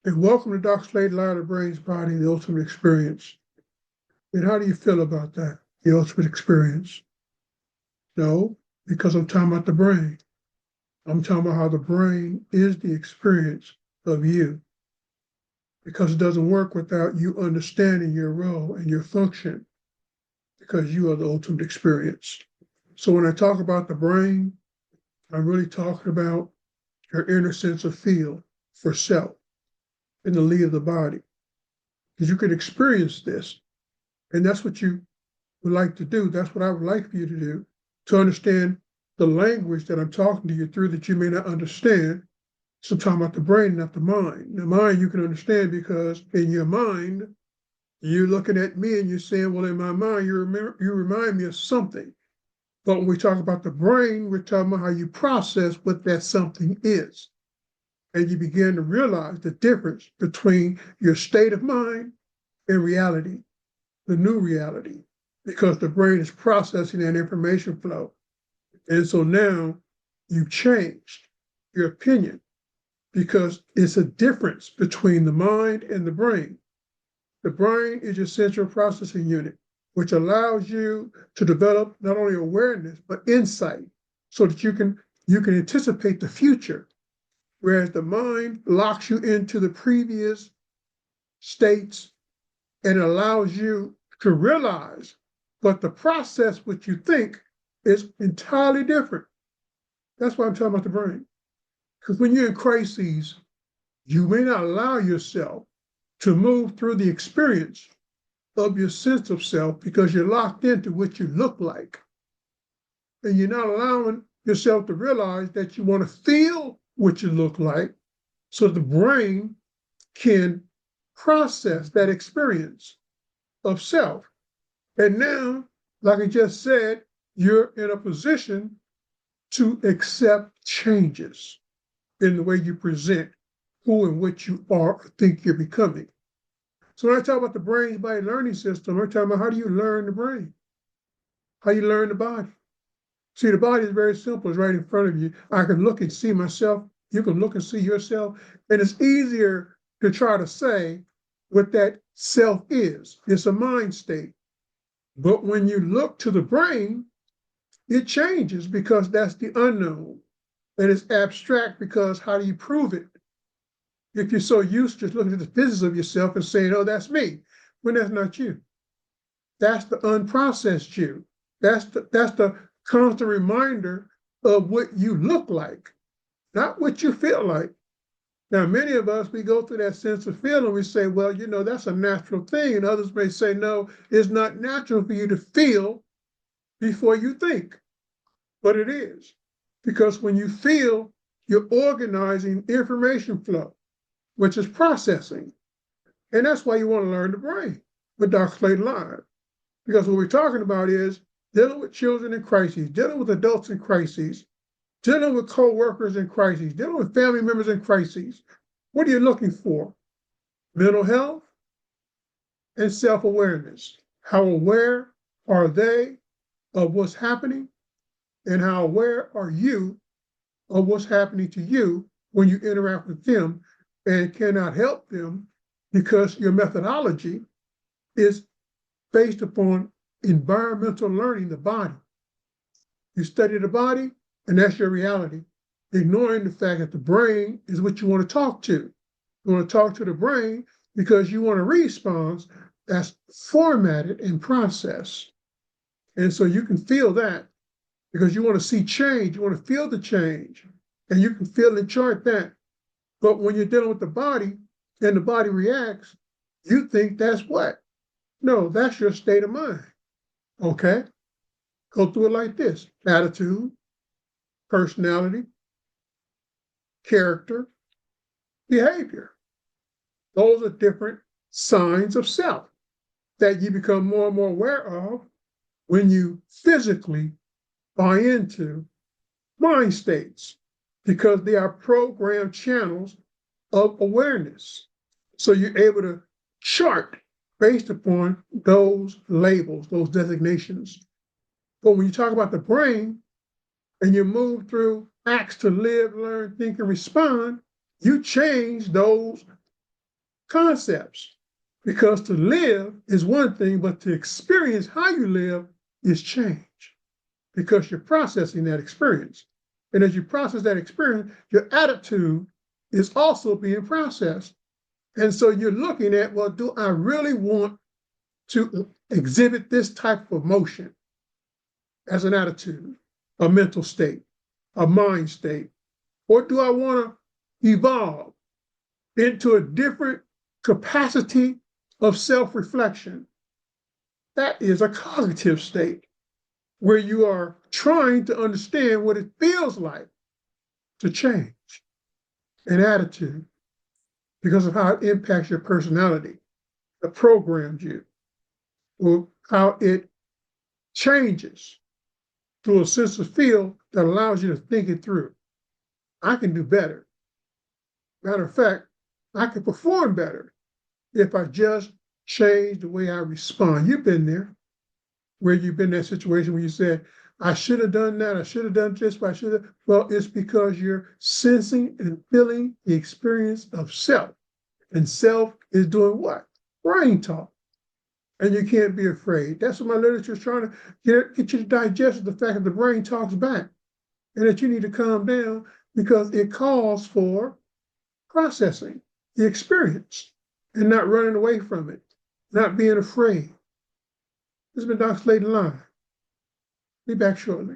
And welcome to Dr. Slade Lie, the Brain's Body, the Ultimate Experience. And how do you feel about that, the ultimate experience? No, because I'm talking about the brain. I'm talking about how the brain is the experience of you, because it doesn't work without you understanding your role and your function, because you are the ultimate experience. So when I talk about the brain, I'm really talking about your inner sense of feel for self in the lee of the body, because you can experience this. And that's what you would like to do. That's what I would like for you to do, to understand the language that I'm talking to you through that you may not understand. So I'm talking about the brain, not the mind. The mind you can understand, because in your mind, you're looking at me and you're saying, well, in my mind, you remind me of something. But when we talk about the brain, we're talking about how you process what that something is. And you begin to realize the difference between your state of mind and reality, the new reality, because the brain is processing that information flow. And so now you've changed your opinion, because it's a difference between the mind and the brain. The brain is your central processing unit, which allows you to develop not only awareness, but insight, so that you can anticipate the future. Whereas the mind locks you into the previous states and allows you to realize, but the process which you think is entirely different. That's why I'm talking about the brain. Because when you're in crises, you may not allow yourself to move through the experience of your sense of self, because you're locked into what you look like. And you're not allowing yourself to realize that you want to feel what you look like, so the brain can process that experience of self. And now, like I just said, you're in a position to accept changes in the way you present who and what you are or think you're becoming. So when I talk about the brain's body learning system, I'm talking about how do you learn the brain? How you learn the body? See, the body is very simple. It's right in front of you. I can look and see myself. You can look and see yourself. And it's easier to try to say what that self is. It's a mind state. But when you look to the brain, it changes, because that's the unknown. And it's abstract, because how do you prove it? If you're so used to just looking at the physics of yourself and saying, oh, that's me, when that's not you. That's the unprocessed you. That's the constant reminder of what you look like, not what you feel like. Now, many of us, we go through that sense of feeling. We say, well, that's a natural thing. And others may say, no, it's not natural for you to feel before you think. But it is. Because when you feel, you're organizing information flow, which is processing. And that's why you want to learn the brain with Dr. Slade Live. Because what we're talking about is dealing with children in crises, dealing with adults in crises, dealing with co-workers in crises, dealing with family members in crises. What are you looking for? Mental health and self-awareness. How aware are they of what's happening? And how aware are you of what's happening to you when you interact with them, and cannot help them because your methodology is based upon environmental learning, the body. You study the body, and that's your reality, ignoring the fact that the brain is what you want to talk to. You want to talk to the brain because you want a response that's formatted and processed. And so you can feel that, because you want to see change, you want to feel the change, and you can feel and chart that. But when you're dealing with the body and the body reacts, you think that's what? No, that's your state of mind. Okay? Go through it like this: attitude, personality, character, behavior. Those are different signs of self that you become more and more aware of when you physically buy into mind states, because they are programmed channels of awareness. So you're able to chart based upon those labels, those designations. But when you talk about the brain and you move through acts to live, learn, think, and respond, you change those concepts. Because to live is one thing, but to experience how you live is change. Because you're processing that experience. And as you process that experience, your attitude is also being processed. And so you're looking at, well, do I really want to exhibit this type of emotion as an attitude, a mental state, a mind state? Or do I want to evolve into a different capacity of self-reflection? That is a cognitive state where you are trying to understand what it feels like to change an attitude because of how it impacts your personality, it programs you, or how it changes through a sense of feel that allows you to think it through. I can do better. Matter of fact, I can perform better if I just change the way I respond. You've been there, where you've been in that situation where you said, I should have done that, I should have done this, but I should have. Well, it's because you're sensing and feeling the experience of self. And self is doing what? Brain talk. And you can't be afraid. That's what my literature is trying to get you to digest the fact that the brain talks back and that you need to calm down because it calls for processing the experience and not running away from it, not being afraid. This has been Dr. Slayton Live. Be back shortly.